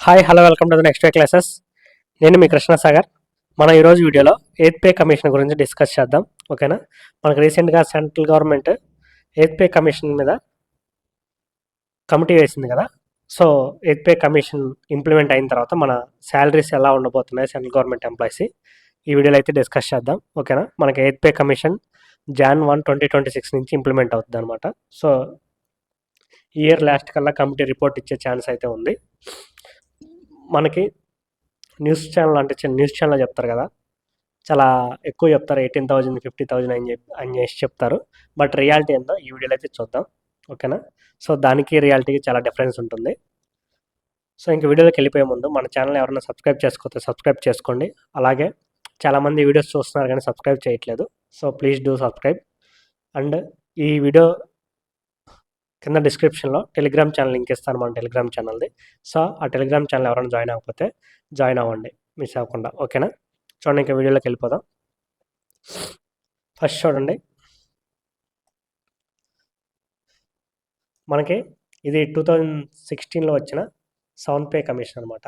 Hi hello welcome to the next day classes. నేను మీ కృష్ణ సాగర్. మనం ఈరోజు వీడియోలో ఎయిత్ పే కమిషన్ గురించి డిస్కస్ చేద్దాం. ఓకేనా? మనకు రీసెంట్గా central government eighth pay commission మీద కమిటీ వేసింది కదా. So eighth pay commission implement అయిన తర్వాత మన శాలరీస్ ఎలా ఉండబోతున్నాయి సెంట్రల్ గవర్నమెంట్ ఎంప్లాయీస్ ఈ వీడియోలో అయితే డిస్కస్ చేద్దాం. ఓకేనా? మనకి ఎయిత్ పే కమిషన్ Jan 1, 2026 నుంచి ఇంప్లిమెంట్ అవుతుంది అనమాట. సో ఇయర్ లాస్ట్ కల్లా కమిటీ రిపోర్ట్ ఇచ్చే ఛాన్స్ అయితే ఉంది. మనకి న్యూస్ ఛానల్ అంటే న్యూస్ ఛానల్ చెప్తారు కదా, చాలా ఎక్కువ చెప్తారు, 18,000 50,000 అని చేసి చెప్తారు. బట్ రియాలిటీ ఏందో ఈ వీడియోలో అయితే చూద్దాం. ఓకేనా? సో దానికి రియాలిటీకి చాలా డిఫరెన్స్ ఉంటుంది. సో ఇంక వీడియోలోకి వెళ్ళిపోయే ముందు మన ఛానల్ ఎవరైనా సబ్స్క్రైబ్ చేసుకోతే సబ్స్క్రైబ్ చేసుకోండి. అలాగే చాలామంది వీడియోస్ చూస్తున్నారు కానీ సబ్స్క్రైబ్ చేయట్లేదు. So please do subscribe. And ఈ వీడియో కింద డిస్క్రిప్షన్లో టెలిగ్రామ్ ఛానల్ లింక్ ఇస్తాను, మన టెలిగ్రామ్ ఛానల్ది. సో ఆ టెలిగ్రామ్ ఛానల్ ఎవరైనా జాయిన్ అవ్వకపోతే జాయిన్ అవ్వండి, మిస్ అవ్వకుండా. ఓకేనా? చూడండి, ఇంకా వీడియోలోకి వెళ్ళిపోదాం. ఫస్ట్ చూడండి, మనకి ఇది 2016లో వచ్చిన సెవెంత్ పే కమిషన్ అనమాట.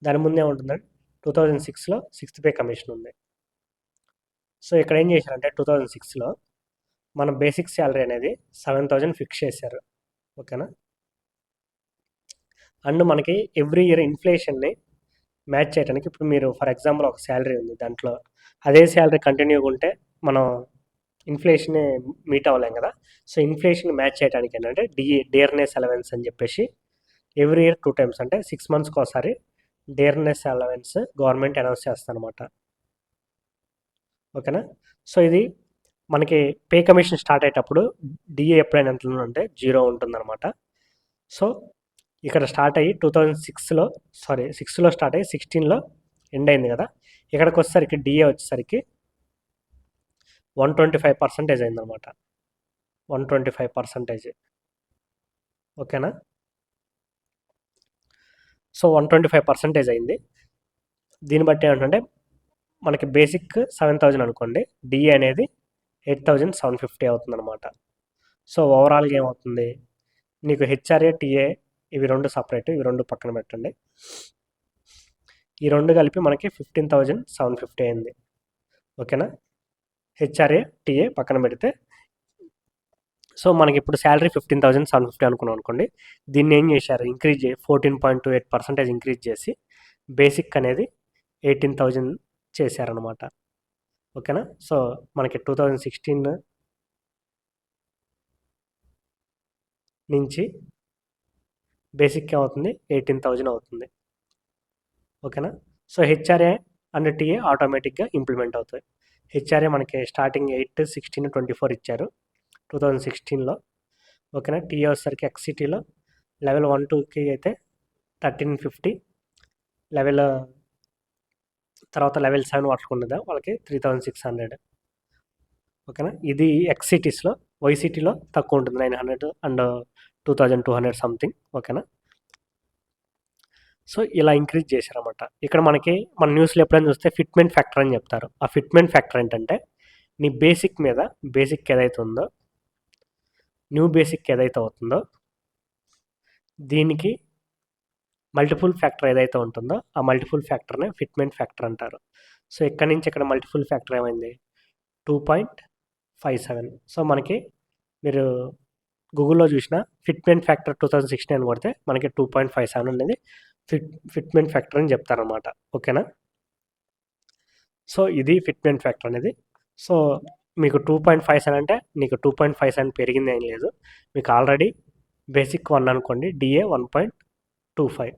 దాని ముందే ఉంటుందండి 2006లో సిక్స్త్ పే కమిషన్ ఉంది. సో ఇక్కడ ఏం చేశారంటే 2006లో మన బేసిక్ శాలరీ అనేది 7,000 ఫిక్స్ చేశారు. ఓకేనా? అండ్ మనకి ఎవ్రీ ఇయర్ ఇన్ఫ్లేషన్ని మ్యాచ్ చేయడానికి, ఇప్పుడు మీరు ఫర్ ఎగ్జాంపుల్ ఒక శాలరీ ఉంది, దాంట్లో అదే శాలరీ కంటిన్యూగా ఉంటే మనం ఇన్ఫ్లేషన్ మీట్ అవ్వలేం కదా. సో ఇన్ఫ్లేషన్ మ్యాచ్ చేయడానికి ఏంటంటే డియర్నెస్ అలవెన్స్ అని చెప్పేసి ఎవ్రీ ఇయర్ 2 times అంటే 6 monthsకి ఒకసారి డియర్నెస్ అలవెన్స్ గవర్నమెంట్ అనౌన్స్ చేస్తుంది అనమాట. ఓకేనా? సో ఇది మనకి పే కమిషన్ స్టార్ట్ అయ్యేటప్పుడు డిఏ ఎప్పుడైనా ఎంత ఉంటే 0 ఉంటుందన్నమాట. సో ఇక్కడ స్టార్ట్ అయ్యి 6లో స్టార్ట్ అయ్యి 16లో ఎండ్ అయింది కదా. ఇక్కడికి వచ్చేసరికి డిఏ వచ్చేసరికి 125% అయిందనమాట. 125%. ఓకేనా? సో 125% అయింది. దీన్ని బట్టి ఏంటంటే మనకి బేసిక్ 7,000 అనుకోండి, డిఏ అనేది 8,750 అవుతుంది అనమాట. సో ఓవరాల్గా ఏమవుతుంది, నీకు హెచ్ఆర్ఏ టీఏ ఇవి రెండు సపరేట్, ఇవి రెండు పక్కన పెట్టండి. ఈ రెండు కలిపి మనకి 15,750 అయింది. ఓకేనా? హెచ్ఆర్ఏ టీఏ పక్కన పెడితే, సో మనకి ఇప్పుడు శాలరీ 15,750 అనుకున్నాం అనుకోండి. దీన్ని ఏం చేశారు, ఇంక్రీజ్ 14.28% ఇంక్రీజ్ చేసి బేసిక్ అనేది 18,000 చేశారనమాట. ఓకేనా? సో మనకి 2016 నుంచి బేసిక్ ఏమవుతుంది, 18,000 అవుతుంది. ఓకేనా? సో హెచ్ఆర్ఏ అండ్ టీఏ ఆటోమేటిక్గా ఇంప్లిమెంట్ అవుతాయి. హెచ్ఆర్ఏ మనకి స్టార్టింగ్ 8, 16, 24 ఇచ్చారు 2016లో. ఓకేనా? టీఏ వచ్చేసరికి ఎక్సిటీలో లెవెల్ 1, 2కి అయితే 1,350, తర్వాత లెవెల్ 7 పట్టుకున్నదా వాళ్ళకి 3,600. ఓకేనా? ఇది ఎక్సిటీస్లో. వైసిటీలో తక్కువ ఉంటుంది, 900 అండ్ 2,200 సంథింగ్. ఓకేనా? సో ఇలా ఇంక్రీజ్ చేశారన్నమాట. ఇక్కడ మనకి మన న్యూస్లో ఎప్పుడైనా చూస్తే ఫిట్మెంట్ ఫ్యాక్టర్ అని చెప్తారు. ఆ ఫిట్మెంట్ ఫ్యాక్టర్ ఏంటంటే నీ బేసిక్ మీద బేసిక్ ఏదైతే ఉందో, న్యూ బేసిక్ ఏదైతే అవుతుందో దీనికి మల్టిపుల్ ఫ్యాక్టర్ ఏదైతే ఉంటుందో ఆ మల్టిపుల్ ఫ్యాక్టర్నే ఫిట్మెంట్ ఫ్యాక్టర్ అంటారు. సో ఇక్కడ నుంచి ఇక్కడ మల్టిపుల్ ఫ్యాక్టర్ ఏమైంది, 2.57. సో మనకి మీరు గూగుల్లో చూసిన ఫిట్మెంట్ ఫ్యాక్టర్ 2016 అని కొడితే మనకి 2.57 అనేది ఫిట్మెంట్ ఫ్యాక్టర్ అని చెప్తారనమాట. ఓకేనా? సో ఇది ఫిట్మెంట్ ఫ్యాక్టర్ అనేది. సో మీకు 2.57 అంటే నీకు 2.57 పెరిగింది ఏం లేదు, మీకు ఆల్రెడీ బేసిక్ 1 అనుకోండి, డిఏ 1.25.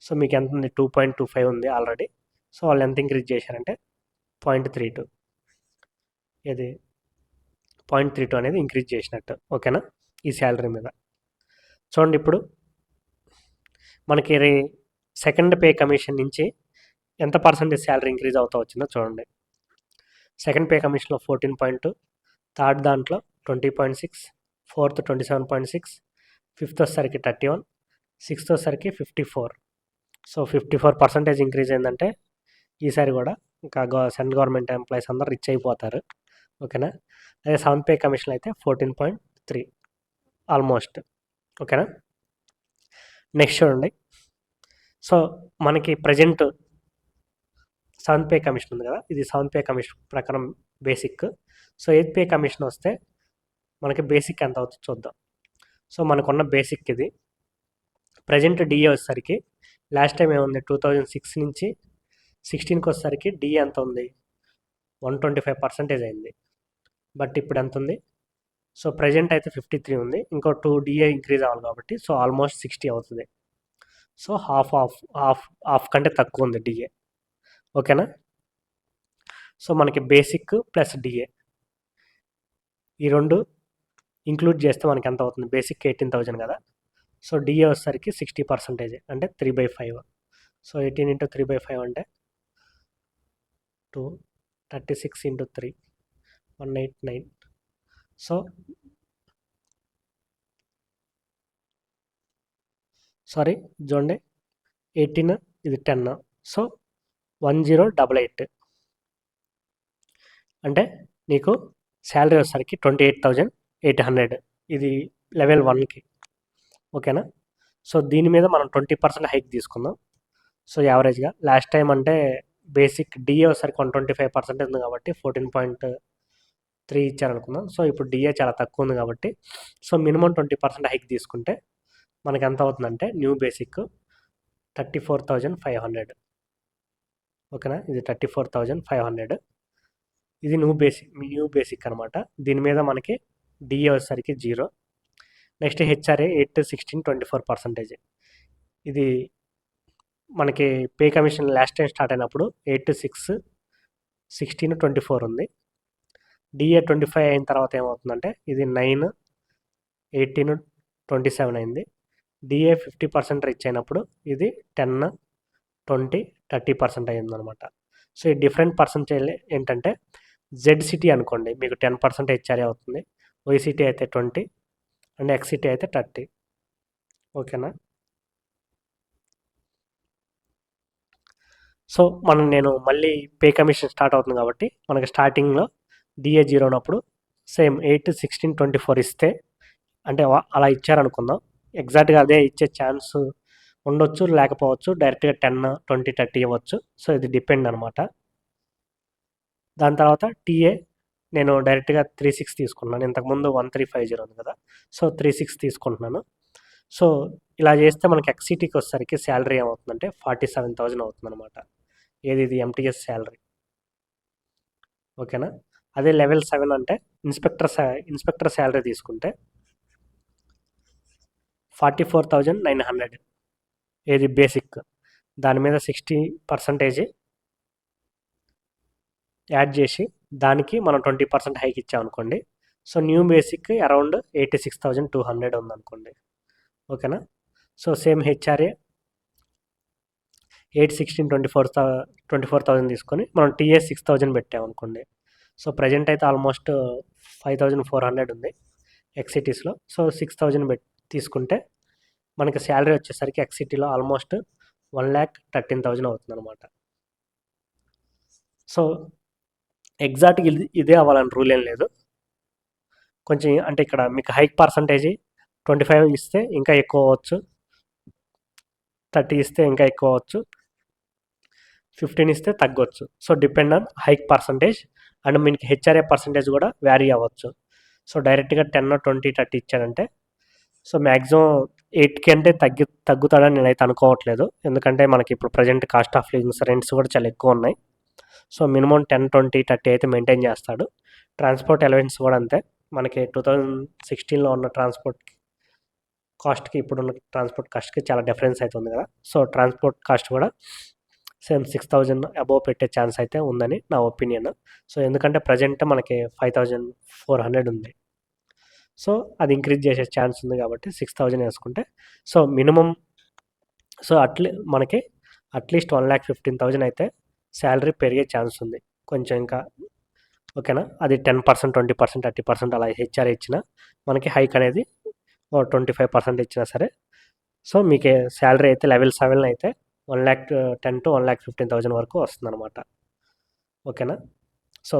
సో మీకు ఎంత ఉంది, 2.25 ఉంది ఆల్రెడీ. సో వాళ్ళు ఎంత ఇంక్రీజ్ చేశారంటే 0.32, ఇది 0.32 అనేది ఇంక్రీజ్ చేసినట్టు. ఓకేనా? ఈ శాలరీ మీద చూడండి, ఇప్పుడు మనకి సెకండ్ పే కమిషన్ నుంచి ఎంత పర్సెంటేజ్ శాలరీ ఇంక్రీజ్ అవుతూ వచ్చిందో చూడండి. సెకండ్ పే కమిషన్లో 14.2, థర్డ్ దాంట్లో 20.6, ఫోర్త్ 27.6, ఫిఫ్త్ వచ్చేసరికి 31, సిక్స్త్ వచ్చేసరికి 54. సో 54% ఇంక్రీజ్ అయిందంటే ఈసారి కూడా ఇంకా సెంట్రల్ గవర్నమెంట్ ఎంప్లాయీస్ అందరూ రిచ్ అయిపోతారు. ఓకేనా? అదే సెవెంత్ పే కమిషన్ అయితే 14.3 ఆల్మోస్ట్. ఓకేనా? నెక్స్ట్ చూడండి. సో మనకి ప్రజెంట్ 7th పే కమిషన్ ఉంది కదా, ఇది 7th పే కమిషన్ ప్రకారం basic. So 8th pay commission వస్తే మనకి బేసిక్ ఎంత అవుతుందో చూద్దాం. సో మనకున్న బేసిక్ ఇది. ప్రజెంట్ డిఏ వచ్చేసరికి లాస్ట్ టైం ఏముంది 2006 నుంచి 16కి వచ్చేసరికి డిఏ ఎంత ఉంది, 125% అయింది. బట్ ఇప్పుడు ఎంత ఉంది, సో ప్రజెంట్ అయితే 53 ఉంది, ఇంకో 2 డిఏ ఇంక్రీజ్ అవ్వాలి కాబట్టి సో ఆల్మోస్ట్ 60 అవుతుంది. సో హాఫ్ కంటే తక్కువ ఉంది డిఏ. ఓకేనా. సో మనకి బేసిక్ ప్లస్ డిఏ ఈ రెండు ఇంక్లూడ్ చేస్తే మనకి ఎంత అవుతుంది, బేసిక్ 18,000 కదా, సో డిఏ వచ్చేసరికి 60% అంటే 3/5. సో 18 ఇంటూ 3/5 అంటే 2, 36 ఇంటూ 3 189. సో సారీ చూడండి, 18 ఇది 10, సో 1088 అంటే నీకు శాలరీ వచ్చేసరికి 28,800. ఇది లెవెల్ 1కి. ఓకేనా. సో దీని మీద మనం 20% హైక్ తీసుకుందాం. సో యావరేజ్గా లాస్ట్ టైం అంటే బేసిక్ డిఏ వచ్చేసరికి 125% ఉంది కాబట్టి 14.3 ఇచ్చారనుకుందాం. సో ఇప్పుడు డిఏ చాలా తక్కువ ఉంది కాబట్టి సో మినిమం 20% హైక్ తీసుకుంటే మనకి ఎంత అవుతుందంటే న్యూ బేసిక్ 34,500. ఓకేనా, ఇది 34,500. ఇది న్యూ బేసిక్ అనమాట. దీని మీద మనకి డిఏ వచ్చేసరికి 0. Next HRA 8, 16, 24%. ఇది మనకి pay commission last time start అయినప్పుడు 8, 6, 16, 24 ఉంది. డిఏ 25 అయిన తర్వాత ఏమవుతుందంటే ఇది 9, 18, 27 అయింది. డిఏ 50% రీచ్ అయినప్పుడు ఇది 10, 20, 30% అయిందనమాట. సో ఈ డిఫరెంట్ పర్సంటేజ్ ఏంటంటే జెడ్ సిటీ అనుకోండి మీకు 10% హెచ్ఆర్ఏ అవుతుంది, వైసిటీ అయితే 20 అండ్ ఎక్సిటీ అయితే 30. ఓకేనా. సో నేను మళ్ళీ పే కమిషన్ స్టార్ట్ అవుతుంది కాబట్టి మనకి స్టార్టింగ్లో డిఏ 0 ఉన్నప్పుడు సేమ్ 8, 16, 24 ఇస్తే అంటే అలా ఇచ్చారనుకుందాం, ఎగ్జాక్ట్గా అదే ఇచ్చే ఛాన్స్ ఉండొచ్చు లేకపోవచ్చు, డైరెక్ట్గా 10, 20, 30 ఇవ్వచ్చు. సో ఇది డిపెండ్ అనమాట. దాని తర్వాత టీఏ నేను డైరెక్ట్గా 36 తీసుకున్నాను, ఇంతకుముందు 1350 ఉంది కదా, సో 36 తీసుకుంటున్నాను. సో ఇలా చేస్తే మనకి ఎక్సిటీకి వచ్చేసరికి శాలరీ ఏమవుతుందంటే 47,000 అవుతుంది అనమాట. ఇది ఎంటీఎస్ శాలరీ. ఓకేనా. అదే లెవెల్ 7 అంటే ఇన్స్పెక్టర్ శాలరీ తీసుకుంటే 44,900 ఏది బేసిక్, దాని మీద 60% యాడ్ చేసి దానికి మనం 20% హైక్ ఇచ్చామనుకోండి, సో న్యూ బేసిక్ అరౌండ్ 86,200 ఉందనుకోండి. ఓకేనా. సో సేమ్ హెచ్ఆర్ఏ 8, 16, 24,000 తీసుకొని మనం టీఏ 6,000 పెట్టామనుకోండి. సో ప్రజెంట్ అయితే ఆల్మోస్ట్ 5,400 ఉంది ఎక్సిటీస్లో. సో 6,000 తీసుకుంటే మనకి శాలరీ వచ్చేసరికి ఎక్సిటీలో ఆల్మోస్ట్ 1,13,000 అవుతుంది అనమాట. సో ఎగ్జాక్ట్గా ఇదే అవ్వాలని రూల్ ఏం లేదు, కొంచెం అంటే ఇక్కడ మీకు హైక్ పర్సంటేజ్ 25 ఇస్తే ఇంకా ఎక్కువ అవ్వచ్చు, 30 ఇస్తే ఇంకా ఎక్కువ అవ్వచ్చు, 15 ఇస్తే తగ్గొచ్చు. So depend on hike percentage and మీకు హెచ్ఆర్ఏ పర్సంటేజ్ కూడా వ్యారీ అవ్వచ్చు. సో డైరెక్ట్గా 10, 20, 30 ఇచ్చాడంటే సో మ్యాక్సిమం 8కి అంటే తగ్గుతాడని నేనైతే అనుకోవట్లేదు, ఎందుకంటే మనకి ఇప్పుడు present cost of livings rents కూడా చాలా ఎక్కువ ఉన్నాయి. సో మినిమం 10, 20, 30 అయితే మెయింటైన్ చేస్తాడు. ట్రాన్స్పోర్ట్ అలవెన్స్ కూడా అంతే, మనకి 2016లో ఉన్న ట్రాన్స్పోర్ట్ కాస్ట్కి ఇప్పుడున్న ట్రాన్స్పోర్ట్ కాస్ట్కి చాలా డిఫరెన్స్ అయితే ఉంది కదా. సో ట్రాన్స్పోర్ట్ కాస్ట్ కూడా సేమ్ 6,000 అబోవ్ పెట్టే ఛాన్స్ అయితే ఉందని నా ఒపీనియన్. సో ఎందుకంటే ప్రజెంట్ మనకి 5,400 ఉంది, సో అది ఇంక్రీజ్ చేసే ఛాన్స్ ఉంది కాబట్టి 6,000 వేసుకుంటే సో మినిమం సో మనకి అట్లీస్ట్ 1,15,000 అయితే శాలరీ పెరిగే ఛాన్స్ ఉంది కొంచెం ఇంకా. ఓకేనా. అది 10%, 20%, 30% అలా హెచ్ఆర్ ఇచ్చినా మనకి హైక్ అనేది 25% ఇచ్చినా సరే సో మీకు శాలరీ అయితే లెవెల్ 7 అయితే 1,10,000 to 1,15,000 వరకు వస్తుంది అనమాట. ఓకేనా. సో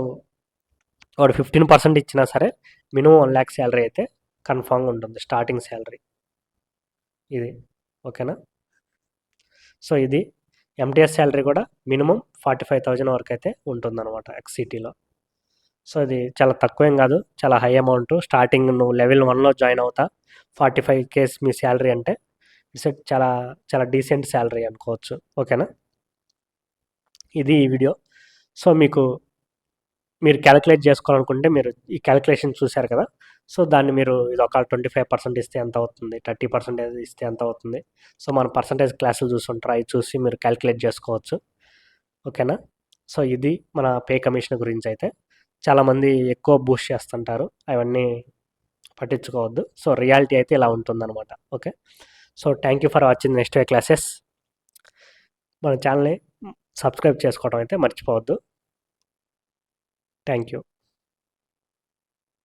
వాడు 15% ఇచ్చినా సరే మినిమం 1,00,000 శాలరీ అయితే కన్ఫామ్గా ఉంటుంది స్టార్టింగ్ శాలరీ ఇది. ఓకేనా. సో ఇది ఎంటీఎస్ శాలరీ కూడా మినిమం 45,000 వరకు అయితే ఉంటుందన్నమాట ఎక్స్సిటీలో. సో ఇది చాలా తక్కువేం కాదు, చాలా హై అమౌంట్. స్టార్టింగ్ నువ్వు లెవెల్ 1లో జాయిన్ అవుతా 45K మీ శాలరీ అంటే ఇట్స్ చాలా చాలా డీసెంట్ శాలరీ అనుకోవచ్చు. ఓకేనా, ఇది ఈ వీడియో. సో మీరు క్యాలిక్యులేట్ చేసుకోవాలనుకుంటే మీరు ఈ క్యాలిక్యులేషన్ చూశారు కదా, సో దాన్ని మీరు ఇది ఒక 25% ఇస్తే ఎంత అవుతుంది, 30% ఇస్తే ఎంత అవుతుంది, సో మన పర్సంటేజ్ క్లాసులు చూసుంటారు, అవి చూసి మీరు క్యాలిక్యులేట్ చేసుకోవచ్చు. ఓకేనా. సో ఇది మన పే కమిషన్ గురించి. అయితే చాలామంది ఎక్కువ బూస్ట్ చేస్తుంటారు, అవన్నీ పట్టించుకోవద్దు. సో రియాలిటీ అయితే ఇలా ఉంటుందన్నమాట. Okay, so thank you for watching next way classes. మన ఛానల్ని సబ్స్క్రైబ్ చేసుకోవడం అయితే మర్చిపోవద్దు. Thank you.